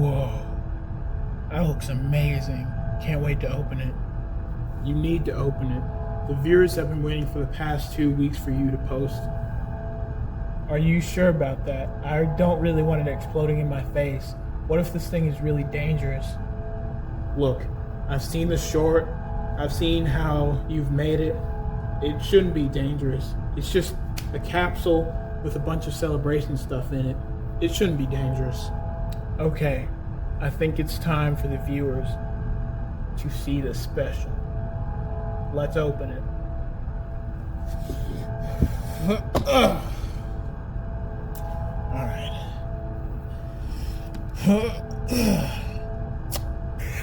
Whoa. That looks amazing. Can't wait to open it. You need to open it. The viewers have been waiting for the past 2 weeks for you to post. Are you sure about that? I don't really want it exploding in my face. What if this thing is really dangerous? Look, I've seen the short. I've seen how you've made it. It shouldn't be dangerous. It's just a capsule with a bunch of celebration stuff in it. It shouldn't be dangerous. Okay, I think it's time for the viewers to see the special. Let's open it. Alright.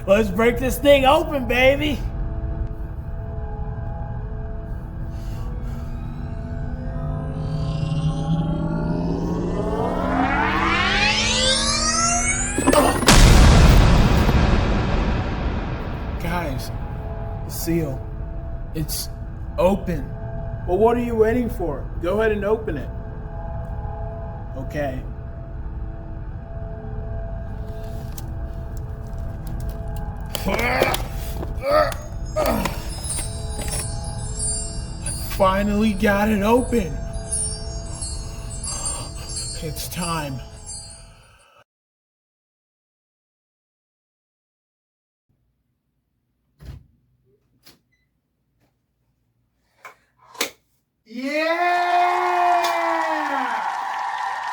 Let's break this thing open, baby! Guys, the seal. It's open. Well, what are you waiting for? Go ahead and open it. Okay. I finally got it open. It's time. Yeah!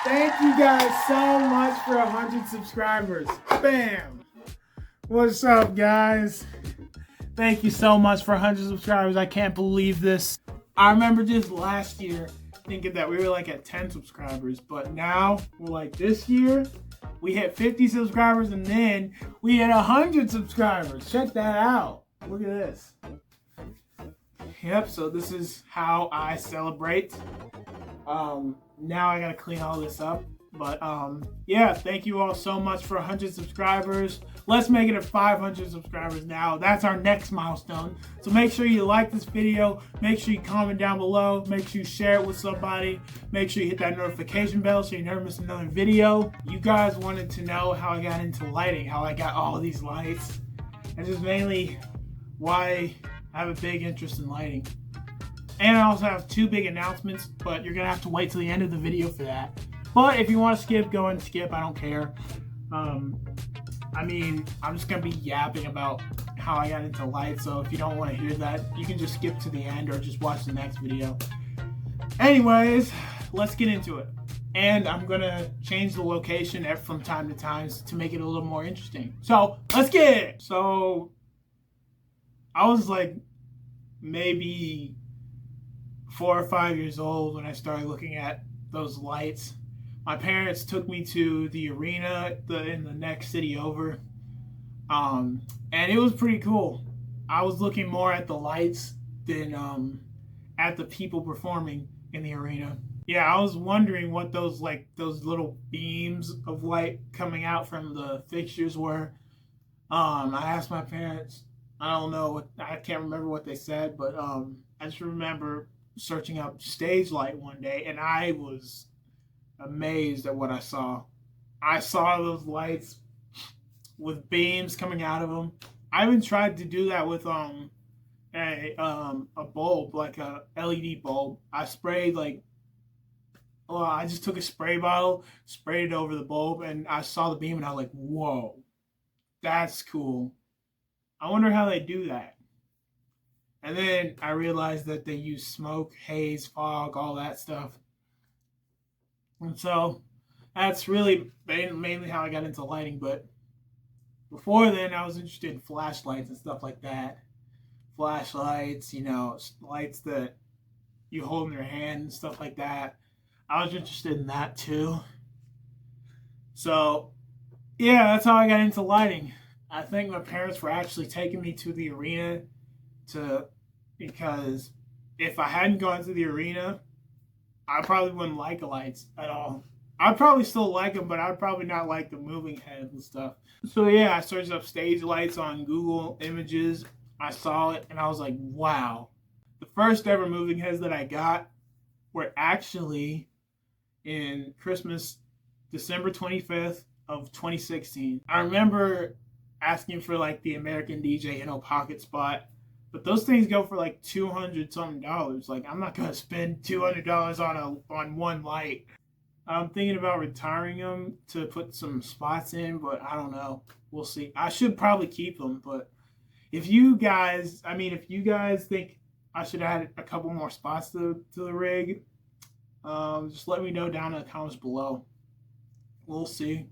Thank you guys so much for 100 subscribers. Bam! What's up, guys? Thank you so much for 100 subscribers. I can't believe this. I remember just last year thinking that we were like at 10 subscribers, but now we're like this year we hit 50 subscribers and then we hit 100 subscribers. Check that out. Look at this. Yep, so this is how I celebrate. Now I gotta clean all this up. But yeah, thank you all so much for 100 subscribers. Let's make it 500 subscribers now. That's our next milestone. So make sure you like this video. Make sure you comment down below. Make sure you share it with somebody. Make sure you hit that notification bell so you never miss another video. You guys wanted to know how I got into lighting, how I got all of these lights. And just mainly why I have a big interest in lighting. And I also have 2 big announcements, but you're gonna have to wait till the end of the video for that. But if you want to skip, go and skip. I don't care. I mean, I'm just gonna be yapping about how I got into lights. So if you don't want to hear that, you can just skip to the end or just watch the next video. Anyways, let's get into it. And I'm gonna change the location from time to time to make it a little more interesting. So let's get it. So I was like maybe 4 or 5 years old when I started looking at those lights. My parents took me to the arena in the next city over, and it was pretty cool. I was looking more at the lights than at the people performing in the arena. Yeah, I was wondering what those little beams of light coming out from the fixtures were. I asked my parents. I don't know I can't remember what they said, but I just remember searching up stage light one day, and I was amazed at what I saw. I saw those lights with beams coming out of them. I even tried to do that with a bulb, like a LED bulb. I sprayed I just took a spray bottle, sprayed it over the bulb, and I saw the beam, and I was like, whoa, that's cool. I wonder how they do that. And then I realized that they use smoke, haze, fog, all that stuff. And so that's really mainly how I got into lighting. But before then, I was interested in flashlights and stuff like that. Flashlights, lights that you hold in your hand and stuff like that. I was interested in that too. So yeah, that's how I got into lighting. I think my parents were actually taking me to the arena because if I hadn't gone to the arena, I probably wouldn't like the lights at all. I'd probably still like them, but I'd probably not like the moving heads and stuff. So yeah, I searched up stage lights on Google Images. I saw it, and I was like, wow. The first ever moving heads that I got were actually in Christmas, December 25th of 2016. I remember asking for like the American DJ pocket spot, but those things go for like $200 something. Like I'm not gonna spend $200 on one light. I'm thinking about retiring them to put some spots in, but I don't know. We'll see. I should probably keep them, but if you guys think I should add a couple more spots to the rig, just let me know down in the comments below. We'll see.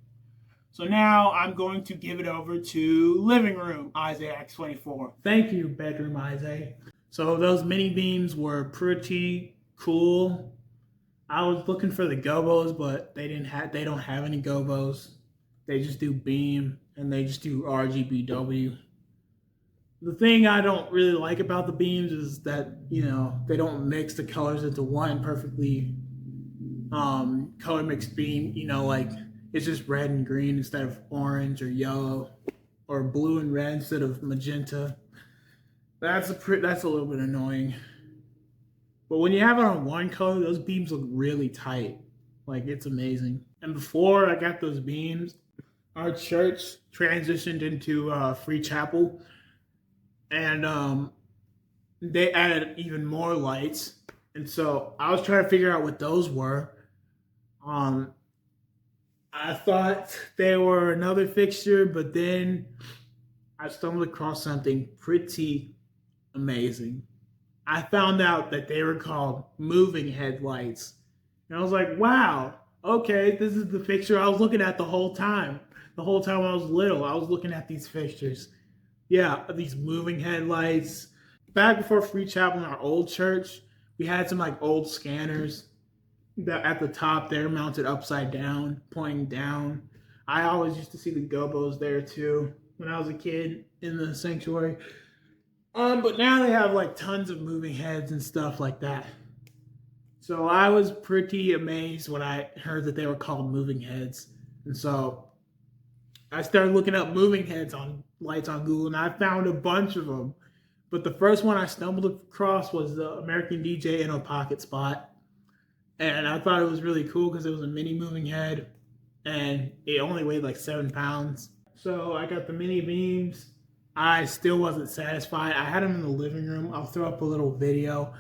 So now I'm going to give it over to living room IzayLitez24. Thank you, bedroom Izay. So those mini beams were pretty cool. I was looking for the gobos, but they don't have any gobos. They just do beam and they just do RGBW. The thing I don't really like about the beams is that, they don't mix the colors into one perfectly color mixed beam. Like it's just red and green instead of orange or yellow, or blue and red instead of magenta. That's a little bit annoying. But when you have it on one color, those beams look really tight. Like it's amazing. And before I got those beams, our church transitioned into free chapel, and they added even more lights. And so I was trying to figure out what those were. I thought they were another fixture, but then I stumbled across something pretty amazing. I found out that they were called moving headlights. And I was like, wow, okay, this is the fixture I was looking at the whole time. The whole time I was little, I was looking at these fixtures. Yeah, these moving headlights. Back before Free Chapel in our old church, we had some like old scanners that at the top they're mounted upside down, pointing down. I always used to see the gobos there too when I was a kid in the sanctuary. But now they have like tons of moving heads and stuff like that. So I was pretty amazed when I heard that they were called moving heads. And so I started looking up moving heads on lights on Google, and I found a bunch of them. But the first one I stumbled across was the American DJ pocket spot. And I thought it was really cool because it was a mini moving head and it only weighed like 7 pounds. So I got the mini beams. I still wasn't satisfied. I had them in the living room. I'll throw up a little video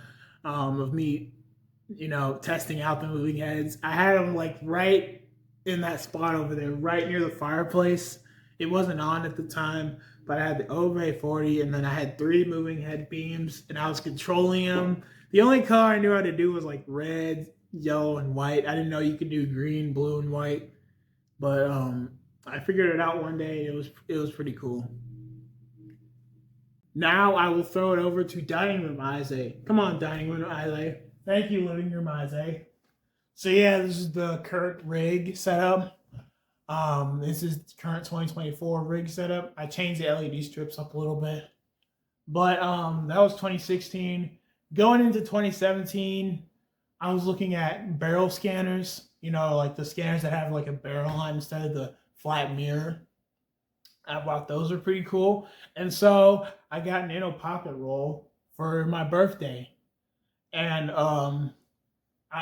of me, testing out the moving heads. I had them like right in that spot over there, right near the fireplace. It wasn't on at the time, but I had the Ove 40 and then I had 3 moving head beams and I was controlling them. The only color I knew how to do was like red, yellow, and white. I didn't know you could do green, blue, and white. But I figured it out one day. It was pretty cool. Now I will throw it over to Dining Room Izay. Come on, Dining Room Izay. Thank you, Living Room Izay. So yeah, this is the current rig setup. This is the current 2024 rig setup. I changed the LED strips up a little bit. But that was 2016. Going into 2017, I was looking at barrel scanners, like the scanners that have like a barrel on instead of the flat mirror. I thought those were pretty cool. And so I got an pocket roll for my birthday. And I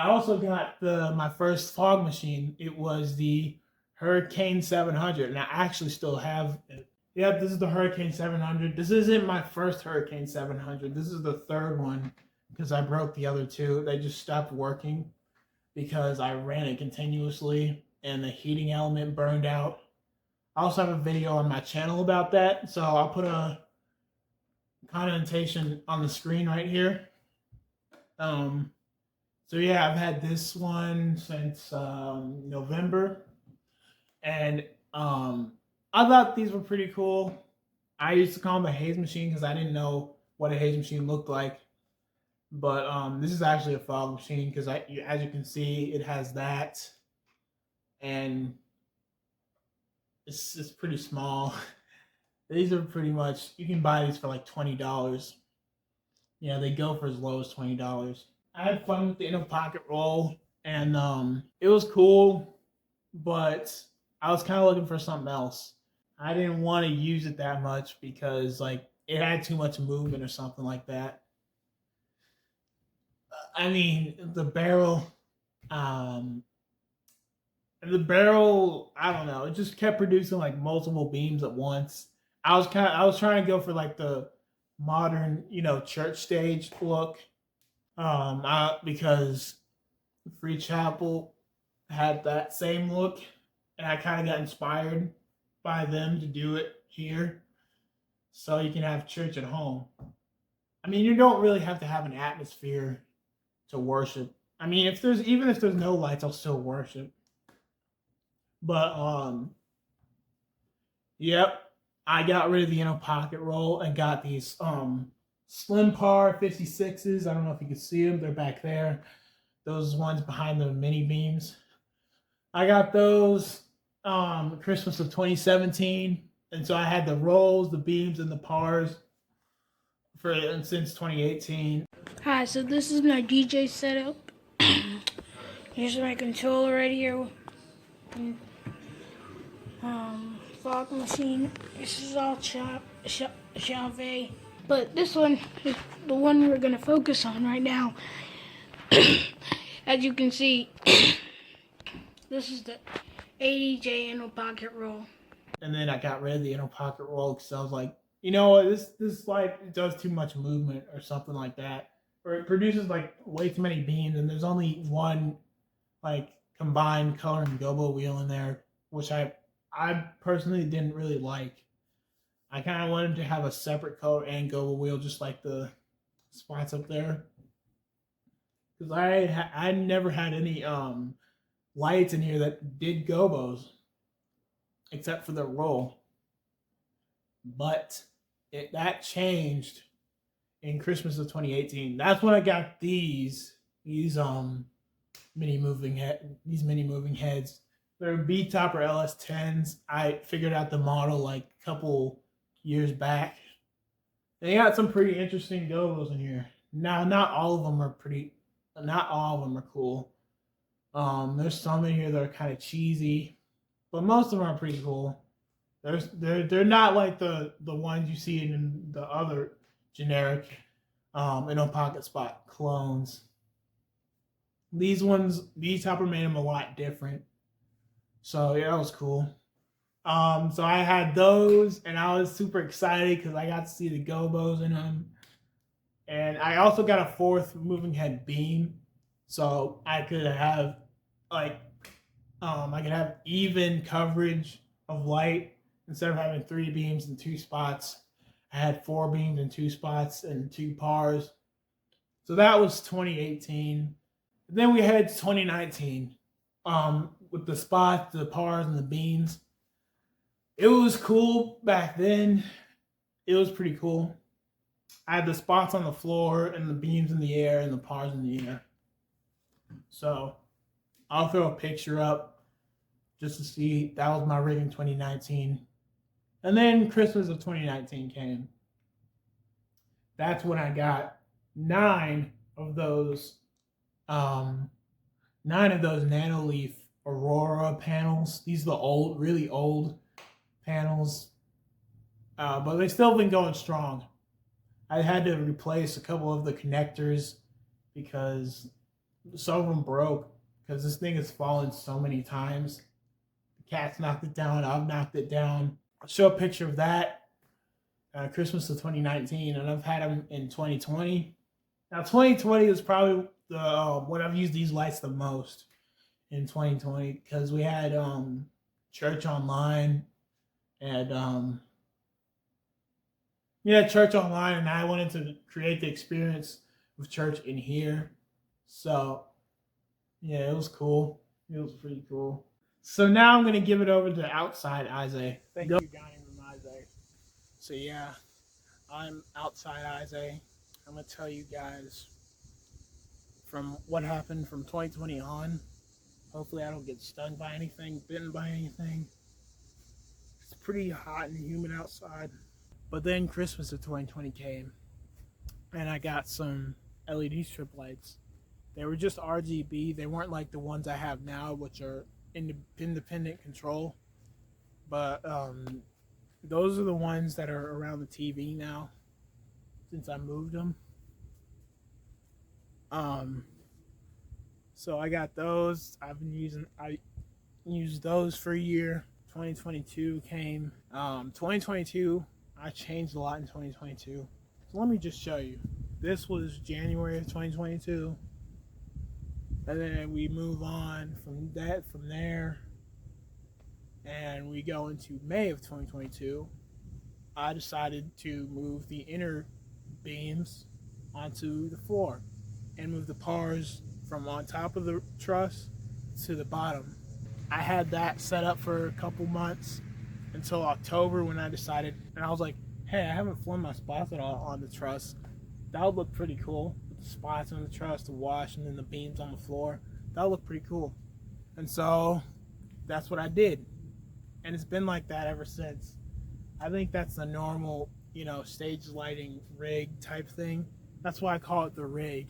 also got my first fog machine. It was the Hurricane 700, and I actually still have it. Yeah, this is the Hurricane 700. This isn't my first Hurricane 700. This is the third one because I broke the other 2. They just stopped working because I ran it continuously and the heating element burned out. I also have a video on my channel about that, so I'll put a connotation on the screen right here. So yeah, I've had this one since November, and I thought these were pretty cool. I used to call them a haze machine because I didn't know what a haze machine looked like. But this is actually a fog machine because as you can see, it has that, and it's pretty small. These are pretty much, you can buy these for like $20. Yeah, they go for as low as $20. I had fun with the inner pocket roll, and it was cool, but I was kind of looking for something else. I didn't want to use it that much because like it had too much movement or something like that. I mean, the barrel, And the barrel, I don't know, it just kept producing like multiple beams at once. I was trying to go for like the modern, church stage look. Because Free Chapel had that same look, and I kind of got inspired by them to do it here, so you can have church at home. I mean, you don't really have to have an atmosphere to worship. I mean, if there's no lights, I'll still worship. But yep, I got rid of the pocket roll and got these slim par 56s. I don't know if you can see them; they're back there. Those ones behind the mini beams. I got those Christmas of 2017, and so I had the rolls, the beams, and the pars since 2018. Hi, so this is my DJ setup. Here's my controller right here. Fog machine. This is all Chave. But this one is the one we're gonna focus on right now. As you can see, this is the 80J inner pocket roll. And then I got rid of the inner pocket roll because I was like, you know what, this light, it does too much movement or something like that, or it produces like way too many beams, and there's only one like combined color and gobo wheel in there, which I personally didn't really like. I kind of wanted to have a separate color and gobo wheel, just like the spots up there, because I never had any lights in here that did gobos except for the roll. But that changed in Christmas of 2018. That's when I got these mini moving heads. They're B-Top or LS10s. I figured out the model like a couple years back. They got some pretty interesting gobos in here. Now, not all of them are cool. There's some in here that are kind of cheesy, but most of them are pretty cool. They're not like the ones you see in the other generic pocket spot clones. These Topper made them a lot different. So yeah, that was cool. So I had those, and I was super excited because I got to see the gobos in them. And I also got a fourth moving head beam, so I could have even coverage of light. Instead of having 3 beams in 2 spots, I had 4 beams in 2 spots and 2 pars. So that was 2018. And then we had 2019 with the spots, the pars, and the beams. It was cool back then. It was pretty cool. I had the spots on the floor and the beams in the air and the pars in the air. So I'll throw a picture up just to see. That was my rig in 2019. And then Christmas of 2019 came. That's when I got 9 of those Nanoleaf Aurora panels. These are the old, really old panels, but they still been going strong. I had to replace a couple of the connectors because some of them broke because this thing has fallen so many times. The cat's knocked it down. I've knocked it down. I'll show a picture of that. Christmas of 2019, and I've had them in 2020. Now 2020 is probably when I've used these lights the most in 2020 because we had church online and church online, and I wanted to create the experience of church in here. So yeah, it was cool. It was pretty cool. So now I'm gonna give it over to outside Izay. Thank you, dining room Izay. So yeah, I'm outside Izay. I'm gonna tell you guys from what happened from 2020 on. Hopefully I don't get stung by anything, bitten by anything. It's pretty hot and humid outside. But then Christmas of 2020 came, and I got some LED strip lights. They were just RGB. They weren't like the ones I have now, which are independent control. But those are the ones that are around the TV now, since I moved them. So I got those. I've been using. used those for a year. 2022 came. 2022, I changed a lot in 2022. So let me just show you. This was January of 2022. And then we move on from there. And we go into May of 2022. I decided to move the inner beams onto the floor and move the pars from on top of the truss to the bottom. I had that set up for a couple months until October when I decided, and I was like, hey, I haven't flown my spots at all on the truss. That would look pretty cool. With the spots on the truss to wash and then the beams on the floor. That would look pretty cool. And so that's what I did. And it's been like that ever since. I think that's the normal, stage lighting rig type thing. That's why I call it the rig.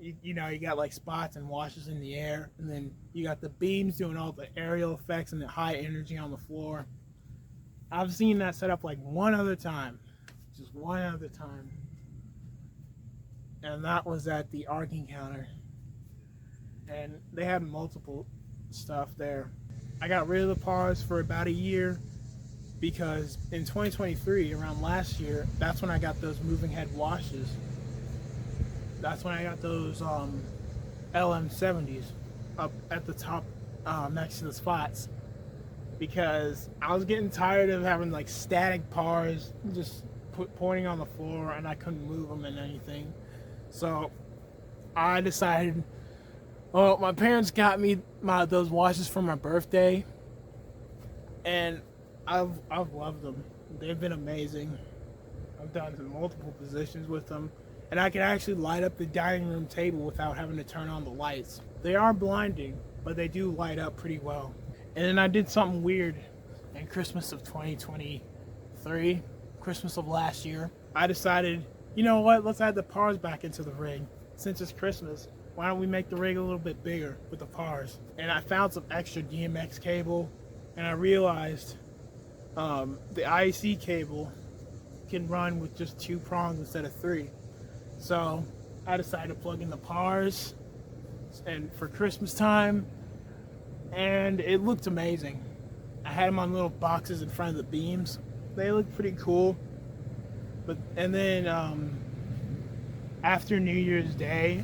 You got like spots and washes in the air, and then you got the beams doing all the aerial effects and the high energy on the floor. I've seen that set up like one other time, just one other time, and that was at the Arc Encounter, and they had multiple stuff there. I got rid of the pars for about a year because in 2023, around last year, that's when I got those moving head washes. That's when I got those LM70s up at the top next to the spots, because I was getting tired of having like static pars just pointing on the floor and I couldn't move them and anything. So I decided, well, my parents got me those washes for my birthday, and I've loved them. They've been amazing. I've done multiple positions with them. And I can actually light up the dining room table without having to turn on the lights. They are blinding, but they do light up pretty well. And then I did something weird in Christmas of 2023, Christmas of last year. I decided, you know what, let's add the pars back into the rig. Since it's Christmas, why don't we make the rig a little bit bigger with the pars? And I found some extra DMX cable, and I realized the IEC cable can run with just 2 prongs instead of 3. So I decided to plug in the pars and for Christmas time, and it looked amazing. I had them on little boxes in front of the beams. They looked pretty cool. And then after New Year's Day,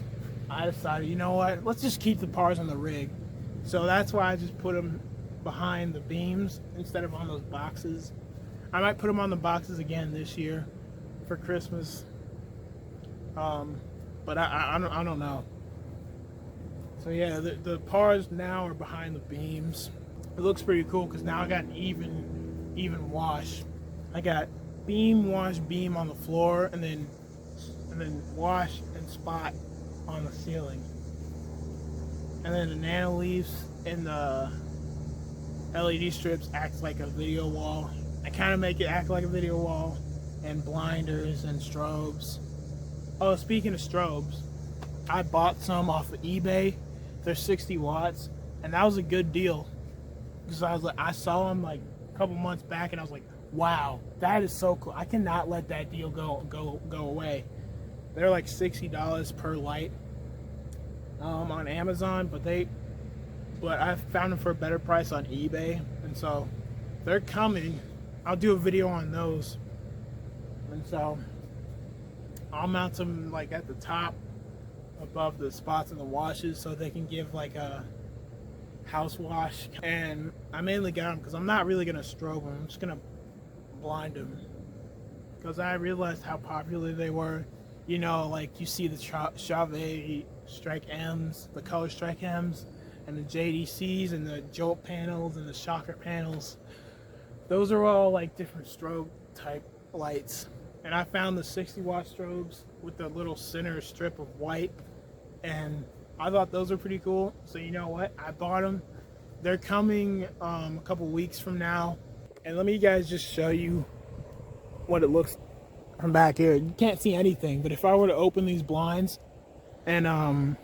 I decided, you know what, let's just keep the pars on the rig. So that's why I just put them behind the beams instead of on those boxes. I might put them on the boxes again this year for Christmas. But I don't know. So yeah, the pars now are behind the beams. It looks pretty cool because now I got an even wash. I got beam, wash, beam on the floor, and then wash and spot on the ceiling. And then the nano leaves and the LED strips acts like a video wall. I kind of make it act like a video wall, and blinders and strobes. Oh, speaking of strobes, I bought some off of eBay. They're 60 watts, and that was a good deal because I saw them like a couple months back, and I was like, wow, that is so cool. I cannot let that deal go away. They're like $60 per light on Amazon, but I found them for a better price on eBay, and so they're coming. I'll do a video on those, and so I'll mount them like at the top above the spots in the washes so they can give like a house wash. And I mainly got them because I'm not really going to strobe them. I'm just going to blind them because I realized how popular they were. Like you see the SUBZ Strike M's, the Color Strike M's, and the JDCs and the Jolt panels and the Shocker panels. Those are all like different strobe type lights. And I found the 60 watt strobes with the little center strip of white, and I thought those were pretty cool. So you know what? I bought them. They're coming a couple weeks from now. And let me guys just show you what it looks from back here. You can't see anything, but if I were to open these blinds and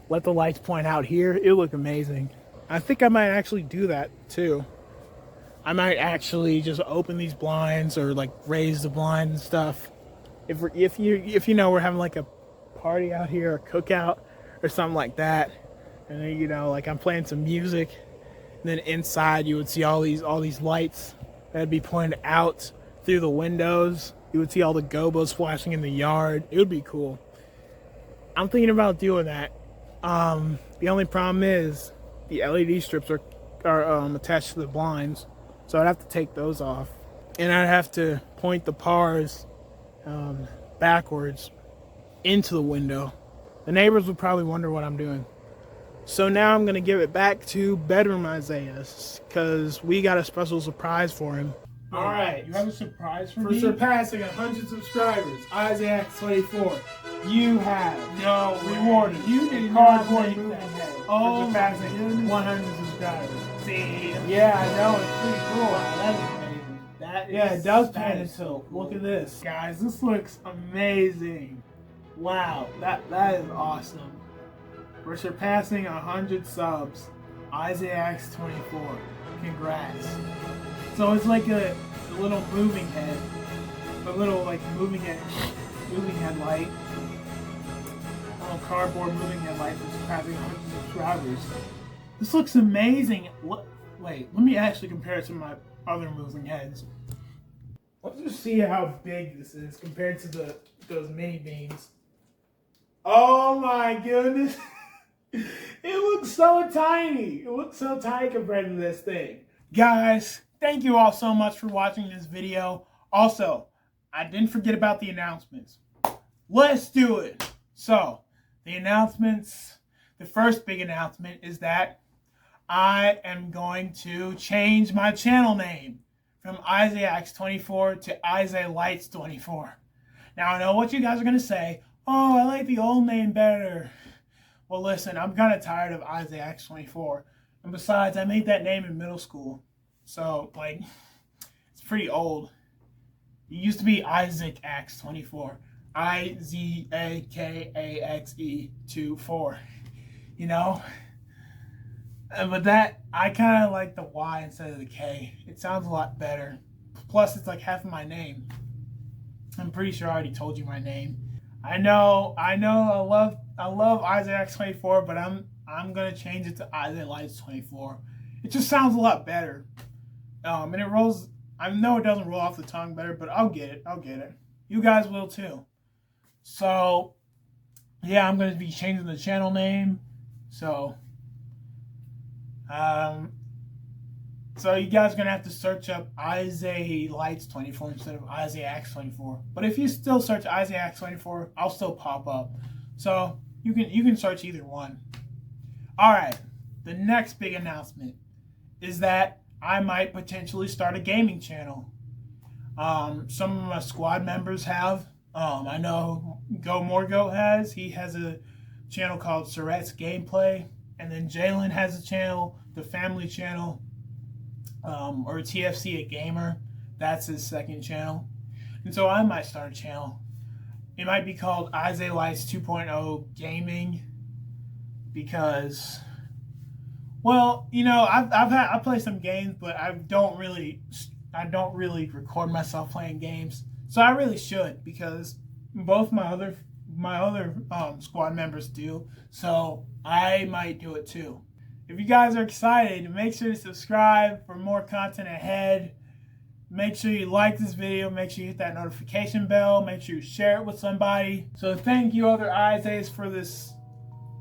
let the lights point out here, it'll look amazing. I think I might actually do that too. I might actually just open these blinds or like raise the blind and stuff. If we're having like a party out here, a cookout or something like that, and then, you know, like I'm playing some music, and then inside you would see all these lights that'd be pointed out through the windows. You would see all the gobos flashing in the yard. It would be cool. I'm thinking about doing that. The only problem is the LED strips are attached to the blinds, so I'd have to take those off, and I'd have to point the pars backwards into the window. The neighbors would probably wonder what I'm doing. So now I'm gonna give it back to Bedroom Isaiah, because we got a special surprise for him. All right, You have a surprise for for me? surpassing 100 subscribers, IzayLitez24, you have No rewarded. You did a not cardboard make moving that. head Oh for my surpassing goodness. 100 subscribers. See? Yeah, I know, it's pretty cool. Wow, that is amazing. That is, Yeah, it does that pan is and so tilt. cool. Look at this, guys. This looks amazing. Wow, that is awesome. We're surpassing 100 subs. IzayLitez24. Congrats. So it's like a little moving head. A little like moving head light. A little cardboard moving head light for surpassing 100 subscribers. This looks amazing. Wait, let me actually compare it to my other moving heads. Let's just see how big this is compared to those mini beans. Oh my goodness. It looks so tiny. It looks so tiny compared to this thing. Guys, thank you all so much for watching this video. Also, I didn't forget about the announcements. Let's do it. So, the announcements, the first big announcement is that I am going to change my channel name from IzayLitez24 to IzayLitez24. Now, I know what you guys are going to say. Oh, I like the old name better. Well, listen, I'm kind of tired of IzayLitez24. And besides, I made that name in middle school. So, like, it's pretty old. It used to be IzayX24. IZAKAXE24. You know? But that, I kind of like the Y instead of the K. It sounds a lot better. Plus, it's like half of my name. I'm pretty sure I already told you my name. I know, I love IzayX24, but I'm gonna change it to IzayLitez24. It just sounds a lot better. And it rolls. I know it doesn't roll off the tongue better, but I'll get it. You guys will too. So, yeah, I'm gonna be changing the channel name. So you guys are gonna have to search up IzayLitez24 instead of IzayX24. But if you still search IzayX24, I'll still pop up. So you can search either one. Alright, the next big announcement is that I might potentially start a gaming channel. Some of my squad members have. I know GoMorgo has. He has a channel called Suriets Gameplay. And then Jalen has a channel, the family channel, or TFC A Gamer. That's his second channel. And so I might start a channel. It might be called IzayLitez 2.0 Gaming, because, well, you know, I play some games, but I don't really record myself playing games. So I really should, because both my other squad members do. So I might do it too. If you guys are excited, make sure to subscribe for more content ahead. Make sure you like this video. Make sure you hit that notification bell. Make sure you share it with somebody. So thank you, other Izays, for this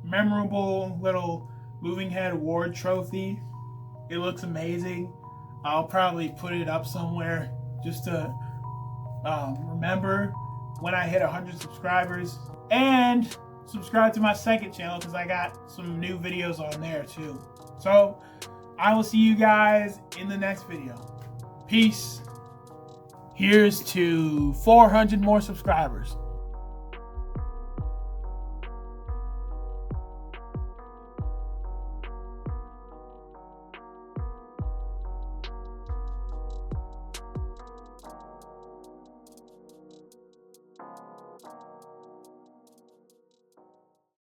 memorable little moving head award trophy. It looks amazing. I'll probably put it up somewhere just to remember when I hit 100 subscribers. And subscribe to my second channel, because I got some new videos on there too. So I will see you guys in the next video. Peace. Here's to 400 more subscribers.